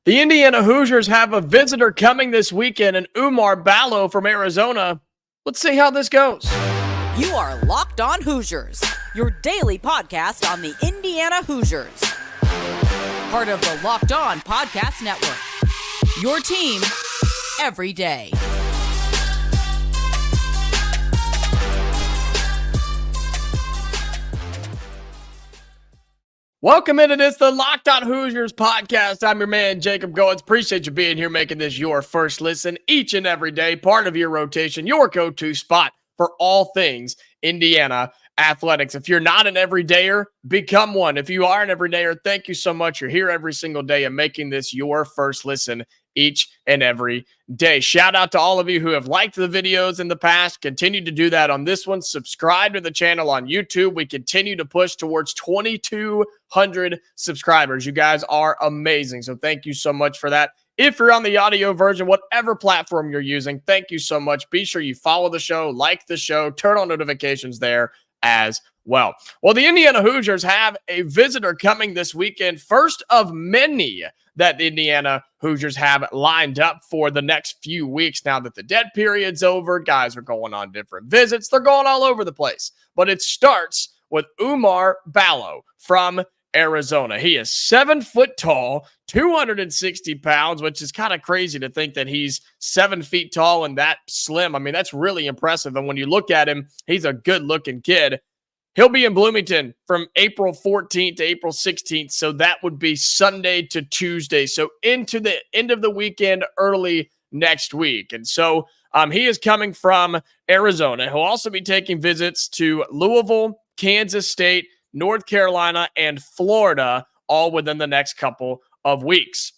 The Indiana Hoosiers have a visitor coming this weekend, and Oumar Ballo from Arizona. Let's see how this goes. You are Locked On Hoosiers, your daily podcast on the Indiana Hoosiers. Part of the Locked On Podcast Network, your team every day. Welcome in. It is the Locked On Hoosiers podcast. I'm your man, Jacob Goins. Appreciate you being here, making this your first listen each and every day, part of your rotation, your go-to spot for all things Indiana athletics. If you're not an everydayer, become one. If you are an everydayer, thank you so much. You're here every single day and making this your first listen each and every day. Shout out to all of you who have liked the videos in the past. Continue to do that on this one. Subscribe to the channel on YouTube. We continue to push towards 2,200 subscribers. You guys are amazing. So thank you so much for that. If you're on the audio version, whatever platform you're using, thank you so much. Be sure you follow the show, like the show, turn on notifications there as well. Well, the Indiana Hoosiers have a visitor coming this weekend, first of many that the Indiana Hoosiers have lined up for the next few weeks now that the dead period's over. Guys are going on different visits. They're going all over the place. But it starts with Oumar Ballo from Arizona. He is 7 foot tall, 260 pounds, which is kind of crazy to think that he's 7 feet tall and that slim. I mean, that's really impressive. And when you look at him, he's a good-looking kid. He'll be in Bloomington from April 14th to April 16th, so that would be Sunday to Tuesday. So into the end of the weekend, early next week. And so he is coming from Arizona. He'll also be taking visits to Louisville, Kansas State, North Carolina, and Florida, all within the next couple of weeks.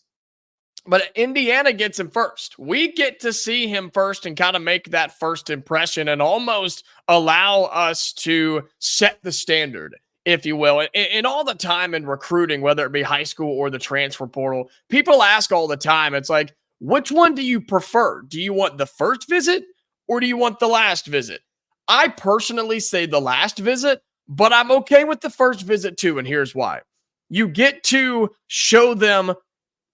But Indiana gets him first. We get to see him first and kind of make that first impression and almost allow us to set the standard, if you will. And all the time in recruiting, whether it be high school or the transfer portal, people ask all the time, it's like, which one do you prefer? Do you want the first visit or do you want the last visit? I personally say the last visit, but I'm okay with the first visit too, and here's why. You get to show them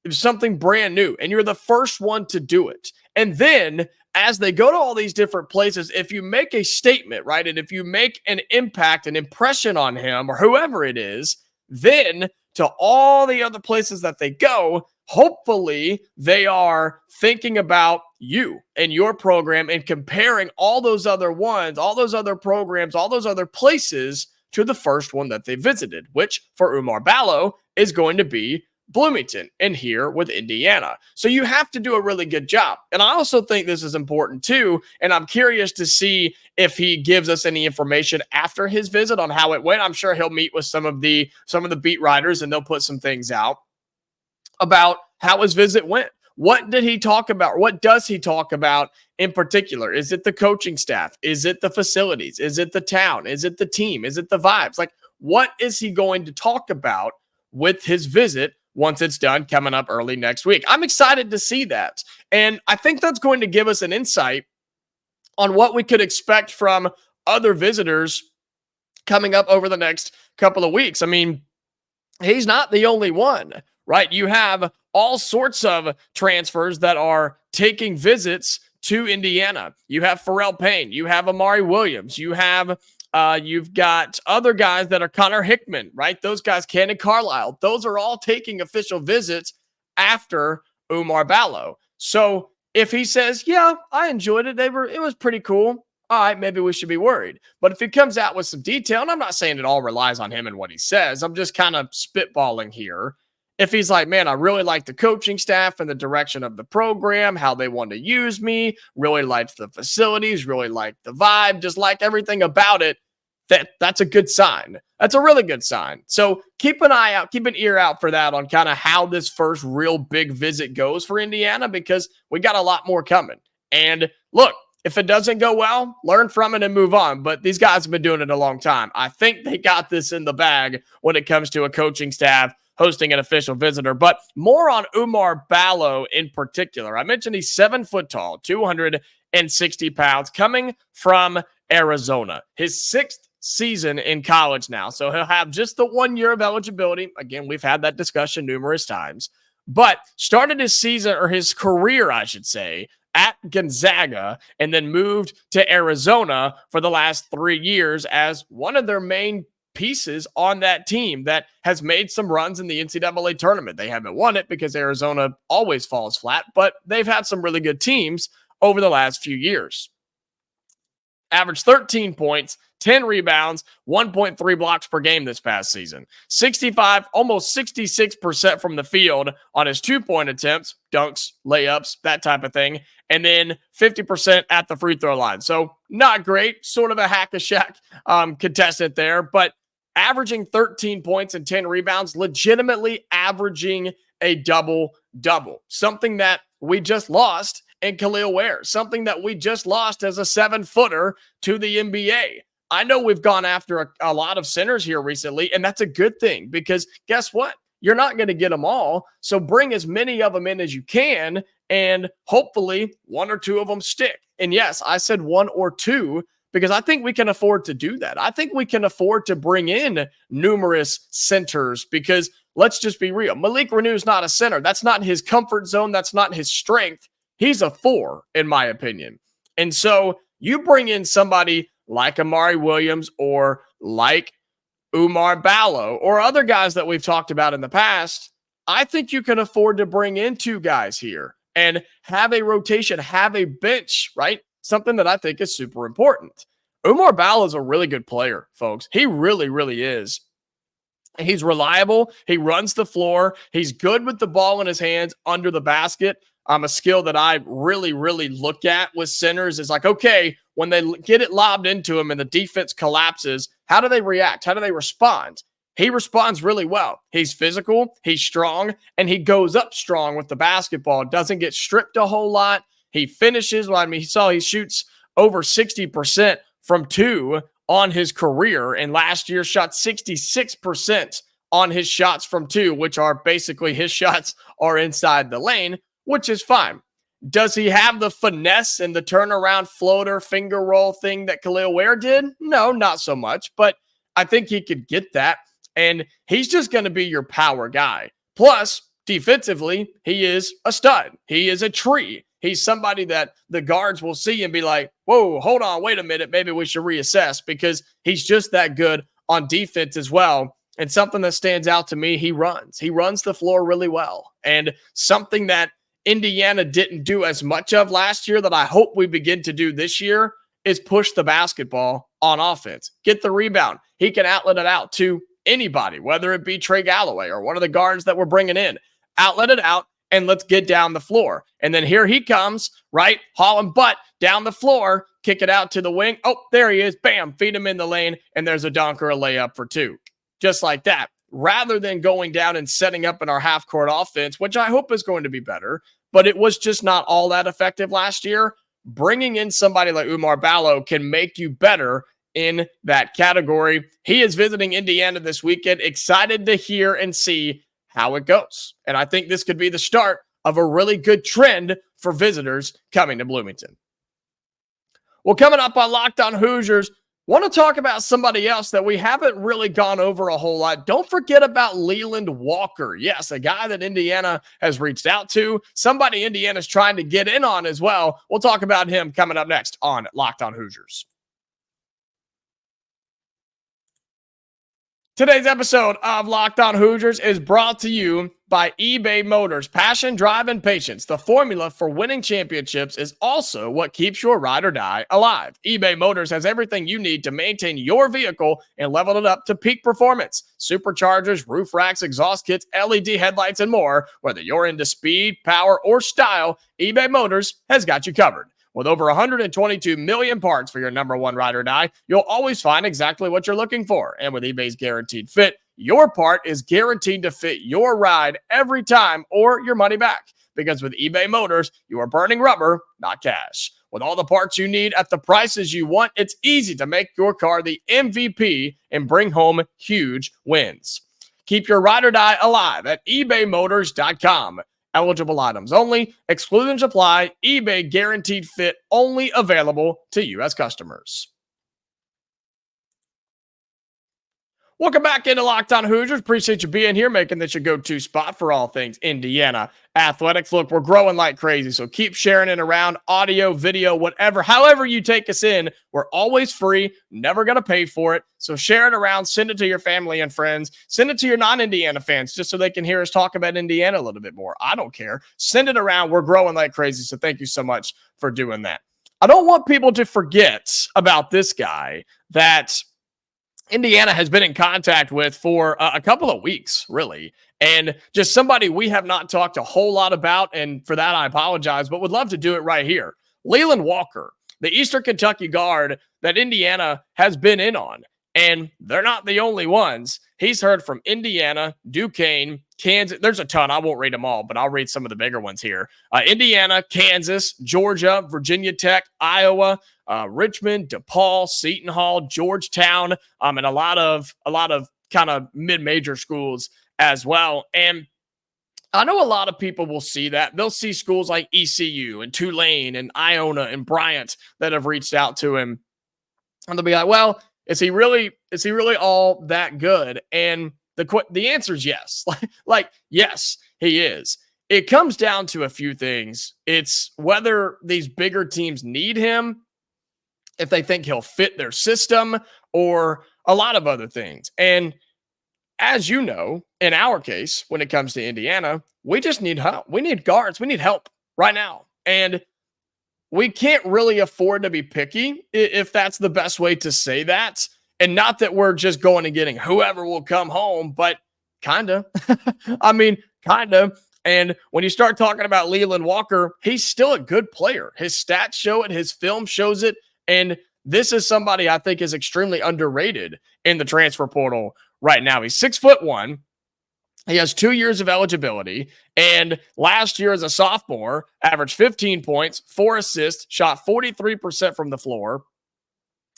something brand new, and you're the first one to do it. And then as they go to all these different places, if you make a statement, right, and if you make an impact, an impression on him or whoever it is, then to all the other places that they go, hopefully they are thinking about you and your program and comparing all those other ones, all those other programs, all those other places to the first one that they visited, which for Oumar Ballo is going to be Bloomington and here with Indiana. So you have to do a really good job. And I also think this is important too. And I'm curious to see if he gives us any information after his visit on how it went. I'm sure he'll meet with some of the beat writers and they'll put some things out about how his visit went. What did he talk about? What does he talk about in particular? Is it the coaching staff? Is it the facilities? Is it the town? Is it the team? Is it the vibes? Like, what is he going to talk about with his visit once it's done coming up early next week? I'm excited to see that. And I think that's going to give us an insight on what we could expect from other visitors coming up over the next couple of weeks. I mean, he's not the only one, right? You have all sorts of transfers that are taking visits to Indiana. You have Pharrel Payne. You have Amari Williams. You have you've got other guys that are Connor Hickman, right? Those guys, Cannon Carlisle. Those are all taking official visits after Oumar Ballo. So if he says, yeah, I enjoyed it. It was pretty cool. All right, maybe we should be worried. But if he comes out with some detail, and I'm not saying it all relies on him and what he says, I'm just kind of spitballing here. If he's like, man, I really like the coaching staff and the direction of the program, how they want to use me, really liked the facilities, really liked the vibe, just like everything about it, that's a good sign. That's a really good sign. So keep an eye out, keep an ear out for that on kind of how this first real big visit goes for Indiana, because we got a lot more coming. And look, if it doesn't go well, learn from it and move on. But these guys have been doing it a long time. I think they got this in the bag when it comes to a coaching staff hosting an official visitor. But more on Oumar Ballo in particular. I mentioned he's 7 foot tall, 260 pounds, coming from Arizona. His sixth season in college now. So he'll have just the 1 year of eligibility. Again, we've had that discussion numerous times. but started his season, or his career, I should say, at Gonzaga, and then moved to Arizona for the last 3 years as one of their main pieces on that team that has made some runs in the NCAA tournament. They haven't won it because Arizona always falls flat, but they've had some really good teams over the last few years. Averaged 13 points, 10 rebounds, 1.3 blocks per game this past season. 65, almost 66% from the field on his 2-point attempts, dunks, layups, that type of thing. And then 50% at the free throw line. So not great, sort of a hack-a-shack contestant there, but averaging 13 points and 10 rebounds, legitimately averaging a double-double. Something that we just lost in Khalil Ware, something that we just lost as a 7-footer to the NBA. I know we've gone after a lot of centers here recently, and that's a good thing because guess what? You're not going to get them all, so bring as many of them in as you can, and hopefully 1 or 2 of them stick. And yes, I said 1 or 2 because I think we can afford to do that. I think we can afford to bring in numerous centers because let's just be real. Malik Reneau is not a center. That's not his comfort zone. That's not his strength. He's a 4, in my opinion. And so you bring in somebody like Amari Williams or like Oumar Ballo or other guys that we've talked about in the past, I think you can afford to bring in 2 guys here and have a rotation, have a bench, right? Something that I think is super important. Oumar Ballo is a really good player, folks. He really, really is. He's reliable. He runs the floor. He's good with the ball in his hands under the basket. A skill that I really, really look at with centers is like, okay, when they get it lobbed into him and the defense collapses, how do they react? How do they respond? He responds really well. He's physical, he's strong, and he goes up strong with the basketball. Doesn't get stripped a whole lot. He finishes. Well, I mean, he shoots over 60% from 2 on his career, and last year shot 66% on his shots from 2, which are basically his shots are inside the lane, which is fine. Does he have the finesse and the turnaround floater finger roll thing that Khalil Ware did? No, not so much, but I think he could get that, and he's just going to be your power guy. Plus, defensively, he is a stud. He is a tree. He's somebody that the guards will see and be like, whoa, hold on, wait a minute, maybe we should reassess because he's just that good on defense as well. And something that stands out to me, he runs. He runs the floor really well. And something that Indiana didn't do as much of last year that I hope we begin to do this year is push the basketball on offense. Get the rebound. He can outlet it out to anybody, whether it be Trey Galloway or one of the guards that we're bringing in. Outlet it out and let's get down the floor. And then here he comes, right? Hauling butt down the floor, kick it out to the wing. Oh, there he is. Bam, feed him in the lane, and there's a dunk or a layup for 2. Just like that. Rather than going down and setting up in our half-court offense, which I hope is going to be better, but it was just not all that effective last year, bringing in somebody like Oumar Ballo can make you better in that category. He is visiting Indiana this weekend. Excited to hear and see how it goes. And I think this could be the start of a really good trend for visitors coming to Bloomington. Well, coming up on Locked On Hoosiers, want to talk about somebody else that we haven't really gone over a whole lot. Don't forget about Leland Walker. Yes, a guy that Indiana has reached out to, somebody Indiana's trying to get in on as well. We'll talk about him coming up next on Locked On Hoosiers. Today's episode of Locked On Hoosiers is brought to you by eBay Motors. Passion, drive, and patience. The formula for winning championships is also what keeps your ride or die alive. eBay Motors has everything you need to maintain your vehicle and level it up to peak performance. Superchargers, roof racks, exhaust kits, LED headlights, and more. Whether you're into speed, power, or style, eBay Motors has got you covered. With over 122 million parts for your number one ride or die, you'll always find exactly what you're looking for. And with eBay's Guaranteed Fit, your part is guaranteed to fit your ride every time or your money back. Because with eBay Motors, you are burning rubber, not cash. With all the parts you need at the prices you want, it's easy to make your car the MVP and bring home huge wins. Keep your ride or die alive at ebaymotors.com. Eligible items only. Exclusions apply. eBay Guaranteed Fit only available to U.S. customers. Welcome back into Locked On Hoosiers. Appreciate you being here, making this your go-to spot for all things Indiana athletics. Look, we're growing like crazy, so keep sharing it around, audio, video, whatever. However you take us in, we're always free, never going to pay for it. So share it around, send it to your family and friends, send it to your non-Indiana fans just so they can hear us talk about Indiana a little bit more. I don't care. Send it around. We're growing like crazy, so thank you so much for doing that. I don't want people to forget about this guy that Indiana has been in contact with for a couple of weeks, really, and just somebody we have not talked a whole lot about, and for that I apologize, but would love to do it right here. Leland Walker, the Eastern Kentucky guard that Indiana has been in on, and they're not the only ones. He's heard from Indiana, Duquesne, Kansas. There's a ton. I won't read them all, but I'll read some of the bigger ones here. Indiana, Kansas, Georgia, Virginia Tech, Iowa, Richmond, DePaul, Seton Hall, Georgetown, and a lot of kind of mid-major schools as well. And I know a lot of people will see that. They'll see schools like ECU and Tulane and Iona and Bryant that have reached out to him. And they'll be like, well, is he really all that good? And the answer is yes. Like, yes, he is. It comes down to a few things. It's whether these bigger teams need him, if they think he'll fit their system, or a lot of other things. And as you know, in our case, when it comes to Indiana, we just need help. We need guards. We need help right now. And we can't really afford to be picky, if that's the best way to say that. And not that we're just going and getting whoever will come home, but kind of. I mean, kind of. And when you start talking about Leland Walker, he's still a good player. His stats show it. His film shows it. And this is somebody I think is extremely underrated in the transfer portal right now. He's 6'1". He has 2 years of eligibility. And last year as a sophomore, averaged 15 points, 4 assists, shot 43% from the floor,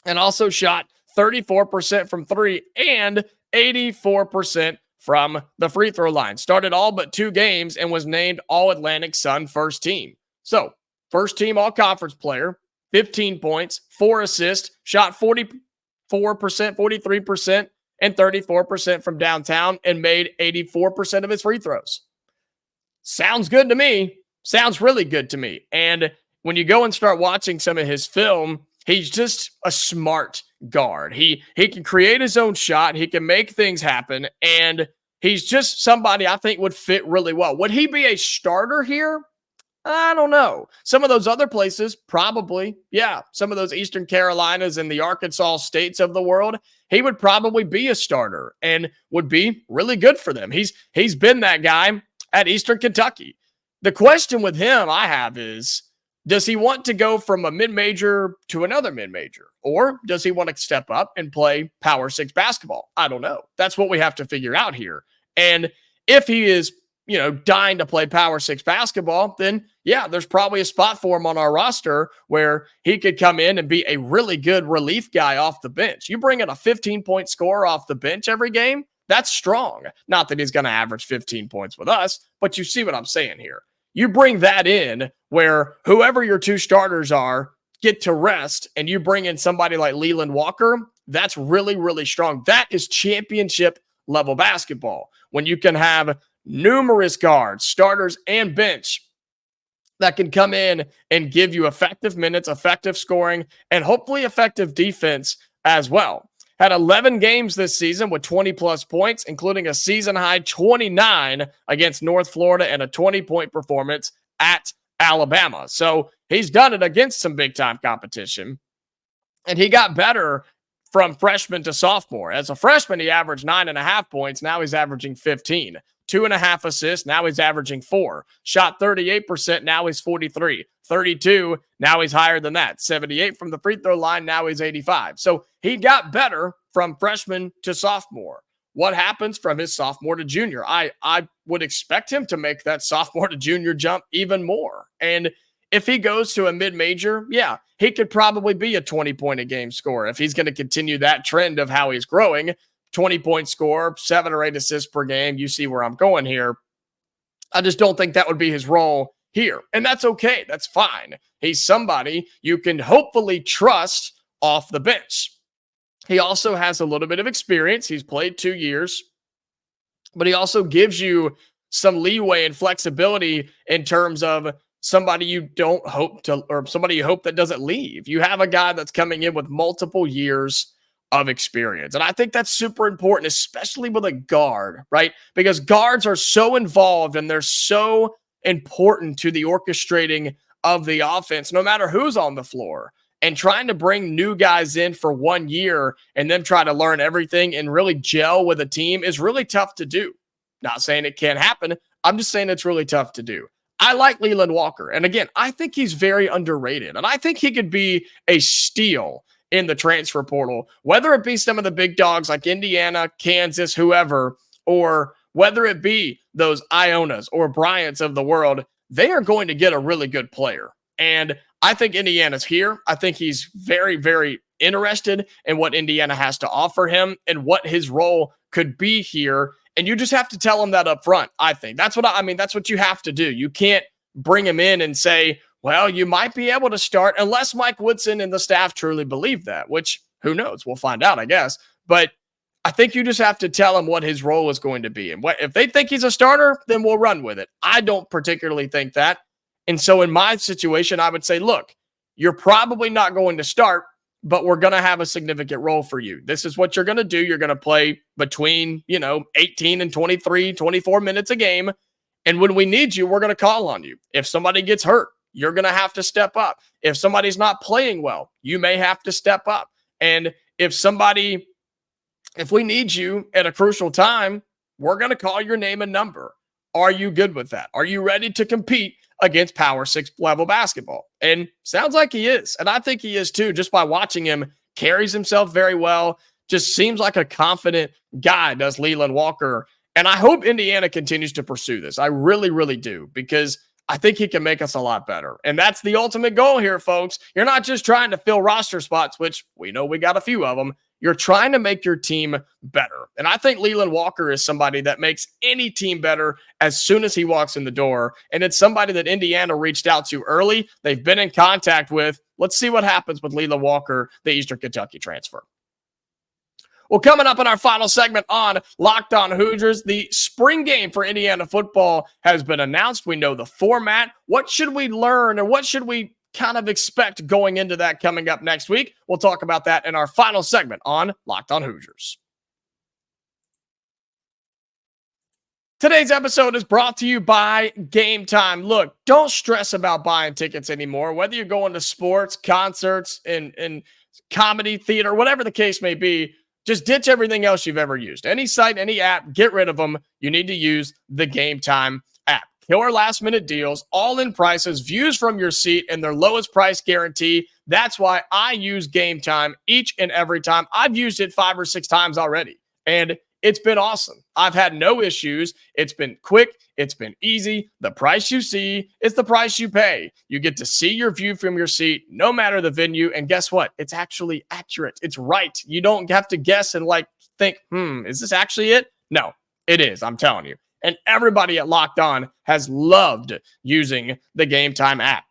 and also shot 34% from three and 84% from the free throw line. Started all but 2 games and was named All-Atlantic Sun first team. So, first team all-conference player, 15 points, 4 assists, shot 44%, 43%, and 34% from downtown, and made 84% of his free throws. Sounds good to me. Sounds really good to me. And when you go and start watching some of his film, he's just a smart guard. He can create his own shot. He can make things happen. And he's just somebody I think would fit really well. Would he be a starter here? I don't know. Some of those other places, probably. Yeah, some of those Eastern Carolinas and the Arkansas states of the world, he would probably be a starter and would be really good for them. He's been that guy at Eastern Kentucky. The question with him I have is, does he want to go from a mid-major to another mid-major? Or does he want to step up and play Power 6 basketball? I don't know. That's what we have to figure out here. And if he is, dying to play Power 6 basketball, then yeah, there's probably a spot for him on our roster where he could come in and be a really good relief guy off the bench. You bring in a 15-point scorer off the bench every game, that's strong. Not that he's going to average 15 points with us, but you see what I'm saying here. You bring that in where whoever your 2 starters are get to rest, and you bring in somebody like Leland Walker, that's really, really strong. That is championship level basketball. When you can have numerous guards, starters, and bench that can come in and give you effective minutes, effective scoring, and hopefully effective defense as well. Had 11 games this season with 20-plus points, including a season-high 29 against North Florida and a 20-point performance at Alabama. So he's done it against some big-time competition, and he got better from freshman to sophomore. As a freshman, he averaged 9.5 points. Now he's averaging 15. 2.5 assists. Now he's averaging 4. Shot 38%. Now he's 43. 32. Now he's higher than that. 78 from the free throw line. Now he's 85. So he got better from freshman to sophomore. What happens from his sophomore to junior? I would expect him to make that sophomore to junior jump even more. And if he goes to a mid-major, yeah, he could probably be a 20-point-a-game scorer if he's going to continue that trend of how he's growing. 20-point score, 7 or 8 assists per game. You see where I'm going here. I just don't think that would be his role here. And that's okay. That's fine. He's somebody you can hopefully trust off the bench. He also has a little bit of experience. He's played 2 years, but he also gives you some leeway and flexibility in terms of somebody you don't hope to, or somebody you hope that doesn't leave. You have a guy that's coming in with multiple years of experience. And I think that's super important, especially with a guard, right? Because guards are so involved and they're so important to the orchestrating of the offense, no matter who's on the floor. And trying to bring new guys in for 1 year and then try to learn everything and really gel with a team is really tough to do. Not saying it can't happen. I'm just saying it's really tough to do. I like Leland Walker. And again, I think he's very underrated. And I think he could be a steal in the transfer portal, whether it be some of the big dogs like Indiana, Kansas, whoever, or whether it be those Ionas or Bryants of the world. They are going to get a really good player. And I think Indiana's here. I think he's very, very interested in what Indiana has to offer him and what his role could be here. And you just have to tell him that up front, I think. That's what I mean. That's what you have to do. You can't bring him in and say, well, you might be able to start, unless Mike Woodson and the staff truly believe that, which who knows? We'll find out, I guess. But I think you just have to tell him what his role is going to be. And if they think he's a starter, then we'll run with it. I don't particularly think that. And so in my situation, I would say, look, you're probably not going to start, but we're going to have a significant role for you. This is what you're going to do. You're going to play between, 18 and 23, 24 minutes a game. And when we need you, we're going to call on you. If somebody gets hurt, you're going to have to step up. If somebody's not playing well, you may have to step up. And if we need you at a crucial time, we're going to call your name and number. Are you good with that? Are you ready to compete against Power 6 level basketball? And sounds like he is. And I think he is too, just by watching him. Carries himself very well. Just seems like a confident guy, does Leland Walker. And I hope Indiana continues to pursue this. I really, really do, because I think he can make us a lot better. And that's the ultimate goal here, folks. You're not just trying to fill roster spots, which we know we got a few of them. You're trying to make your team better. And I think Leland Walker is somebody that makes any team better as soon as he walks in the door. And it's somebody that Indiana reached out to early. They've been in contact with. Let's see what happens with Leland Walker, the Eastern Kentucky transfer. Well, coming up in our final segment on Locked On Hoosiers, the spring game for Indiana football has been announced. We know the format. What should we learn, or what should we kind of expect going into that coming up next week? We'll talk about that in our final segment on Locked On Hoosiers. Today's episode is brought to you by Game Time. Look, don't stress about buying tickets anymore, whether you're going to sports, concerts, and comedy, theater, whatever the case may be. Just ditch everything else you've ever used. Any site, any app, get rid of them. You need to use the Game Time app. Killer last-minute deals, all-in prices, views from your seat, and their lowest price guarantee. That's why I use Game Time each and every time. I've used it 5 or 6 times already, and it's been awesome. I've had no issues. It's been quick. It's been easy. The price you see is the price you pay. You get to see your view from your seat, no matter the venue. And guess what? It's actually accurate. It's right. You don't have to guess and think, is this actually it? No, it is. I'm telling you. And everybody at Locked On has loved using the Game Time app.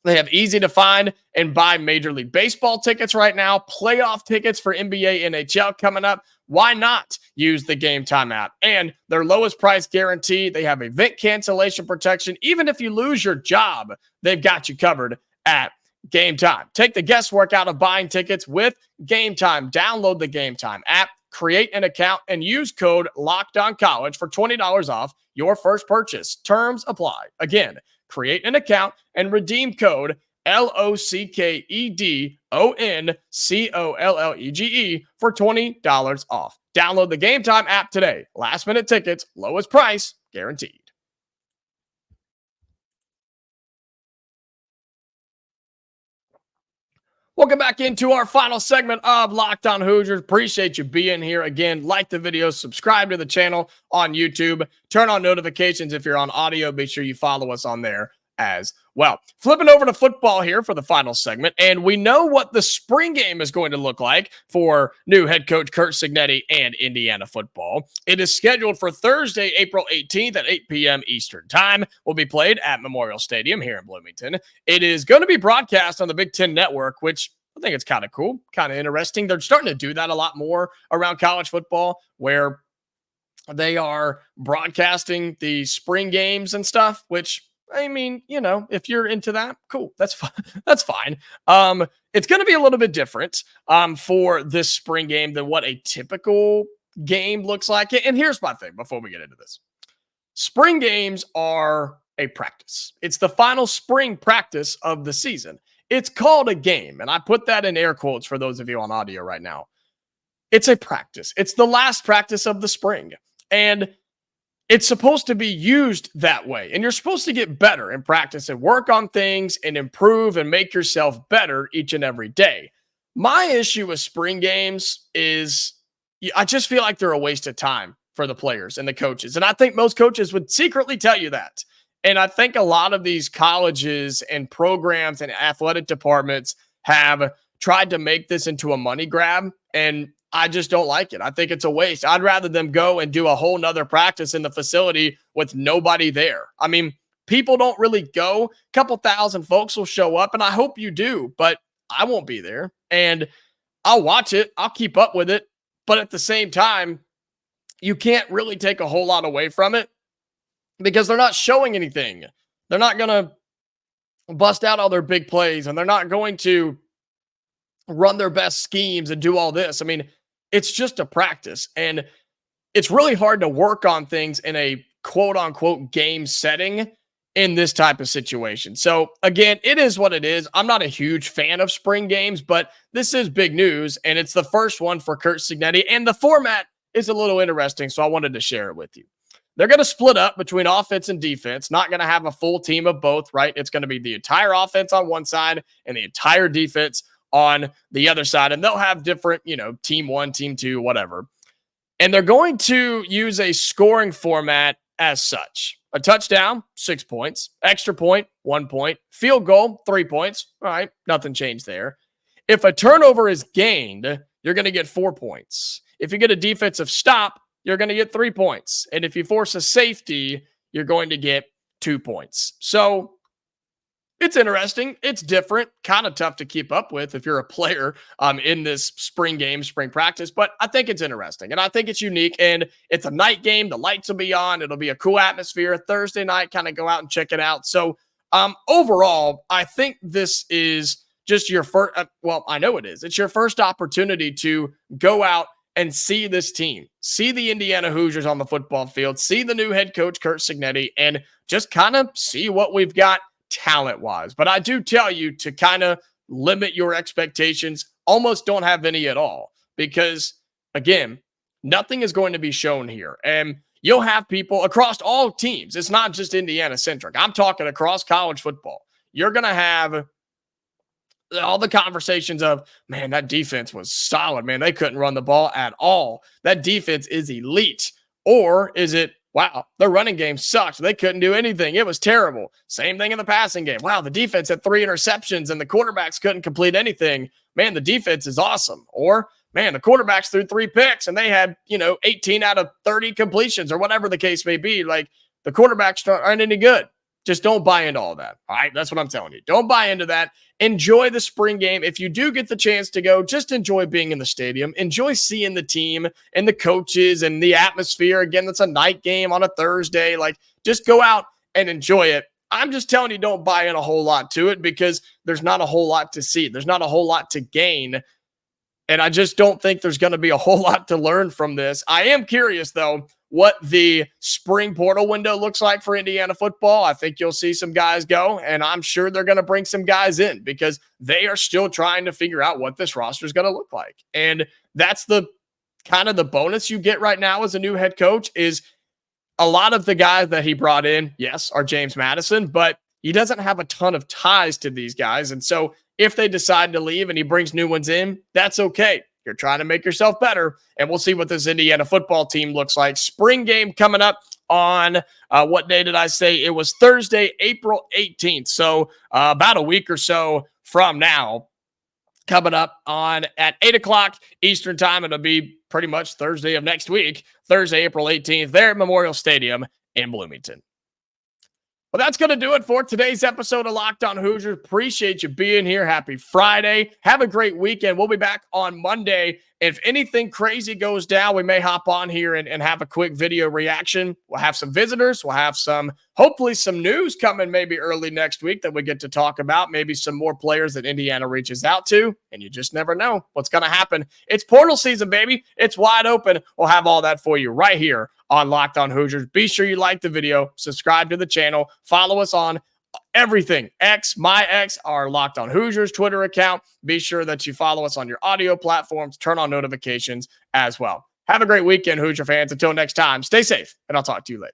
They have easy to find and buy Major League Baseball tickets right now, playoff tickets for NBA, NHL coming up. Why not use the Game Time app? And their lowest price guarantee, they have event cancellation protection. Even if you lose your job, they've got you covered at Game Time. Take the guesswork out of buying tickets with Game Time. Download the Game Time app, create an account, and use code LOCKEDONCollege for $20 off your first purchase. Terms apply. Again, create an account and redeem code LOCKEDONCOLLEGE for $20 off. Download the Game Time app today. Last minute tickets, lowest price guaranteed. Welcome back into our final segment of Locked On Hoosiers. Appreciate you being here. Again, like the video, subscribe to the channel on YouTube, turn on notifications if you're on audio. Make sure you follow us on there as well. Flipping over to football here for the final segment, and we know what the spring game is going to look like for new head coach Curt Cignetti and Indiana football. It is scheduled for Thursday, April 18th at 8 p.m. Eastern Time. Will be played at Memorial Stadium here in Bloomington. It is going to be broadcast on the Big Ten Network, which I think it's kind of cool, kind of interesting. They're starting to do that a lot more around college football, where they are broadcasting the spring games and stuff, which, I mean, if you're into that, cool. That's fine. That's fine. It's going to be a little bit different for this spring game than what a typical game looks like. And here's my thing before we get into this. Spring games are a practice. It's the final spring practice of the season. It's called a game, and I put that in air quotes for those of you on audio right now. It's a practice. It's the last practice of the spring, and it's supposed to be used that way, and you're supposed to get better in practice and work on things and improve and make yourself better each and every day. My issue with spring games is I just feel like they're a waste of time for the players and the coaches, and I think most coaches would secretly tell you that. And I think a lot of these colleges and programs and athletic departments have tried to make this into a money grab, and I just don't like it. I think it's a waste. I'd rather them go and do a whole nother practice in the facility with nobody there. I mean, people don't really go. A couple thousand folks will show up, and I hope you do, but I won't be there. And I'll watch it. I'll keep up with it. But at the same time, you can't really take a whole lot away from it, because they're not showing anything. They're not going to bust out all their big plays, and they're not going to run their best schemes and do all this. I mean, it's just a practice, and it's really hard to work on things in a quote unquote game setting in this type of situation. So again, it is what it is. I'm not a huge fan of spring games, but this is big news, and it's the first one for Curt Cignetti, and the format is a little interesting, so I wanted to share it with you. They're going to split up between offense and defense, not going to have a full team of both, right? It's going to be the entire offense on one side and the entire defense on the other side. And they'll have different, team 1, team 2, whatever. And they're going to use a scoring format as such. A touchdown, 6 points. Extra point, 1 point. Field goal, 3 points. All right, nothing changed there. If a turnover is gained, you're going to get 4 points. If you get a defensive stop, you're going to get 3 points. And if you force a safety, you're going to get 2 points. So it's interesting. It's different. Kind of tough to keep up with if you're a player in this spring game, spring practice. But I think it's interesting, and I think it's unique. And it's a night game. The lights will be on. It'll be a cool atmosphere. Thursday night, kind of go out and check it out. So overall, I think this is just your first. Well, I know it is. It's your first opportunity to go out and see this team, see the Indiana Hoosiers on the football field, see the new head coach, Curt Cignetti, and just kind of see what we've got talent-wise. But I do tell you to kind of limit your expectations. Almost don't have any at all, because, again, nothing is going to be shown here. And you'll have people across all teams. It's not just Indiana-centric. I'm talking across college football. You're going to have all the conversations of, man, that defense was solid. Man, they couldn't run the ball at all. That defense is elite. Or is it, wow, their running game sucked. They couldn't do anything. It was terrible. Same thing in the passing game. Wow, the defense had 3 interceptions and the quarterbacks couldn't complete anything. Man, the defense is awesome. Or, man, the quarterbacks threw 3 picks and they had, 18 out of 30 completions, or whatever the case may be. Like, the quarterbacks aren't any good. Just don't buy into all that. All right, that's what I'm telling you. Don't buy into that. Enjoy the spring game. If you do get the chance to go, just enjoy being in the stadium. Enjoy seeing the team and the coaches and the atmosphere. Again, that's a night game on a Thursday. Like, just go out and enjoy it. I'm just telling you, don't buy in a whole lot to it, because there's not a whole lot to see. There's not a whole lot to gain. And I just don't think there's going to be a whole lot to learn from this. I am curious, though, what the spring portal window looks like for Indiana football. I think you'll see some guys go, and I'm sure they're going to bring some guys in, because they are still trying to figure out what this roster is going to look like. And that's the kind of the bonus you get right now as a new head coach, is a lot of the guys that he brought in, yes, are James Madison, but he doesn't have a ton of ties to these guys. And so if they decide to leave and he brings new ones in, that's okay. You're trying to make yourself better, and we'll see what this Indiana football team looks like. Spring game coming up on, what day did I say? It was Thursday, April 18th. So about a week or so from now, coming up on at 8 o'clock Eastern time. It'll be pretty much Thursday of next week, Thursday, April 18th, there at Memorial Stadium in Bloomington. Well, that's going to do it for today's episode of Locked On Hoosiers. Appreciate you being here. Happy Friday. Have a great weekend. We'll be back on Monday. If anything crazy goes down, we may hop on here and have a quick video reaction. We'll have some visitors. We'll have hopefully some news coming maybe early next week that we get to talk about. Maybe some more players that Indiana reaches out to. And you just never know what's going to happen. It's portal season, baby. It's wide open. We'll have all that for you right here on Locked On Hoosiers. Be sure you like the video, subscribe to the channel, follow us on everything. My X, our Locked On Hoosiers Twitter account. Be sure that you follow us on your audio platforms, turn on notifications as well. Have a great weekend, Hoosier fans. Until next time, stay safe, and I'll talk to you later.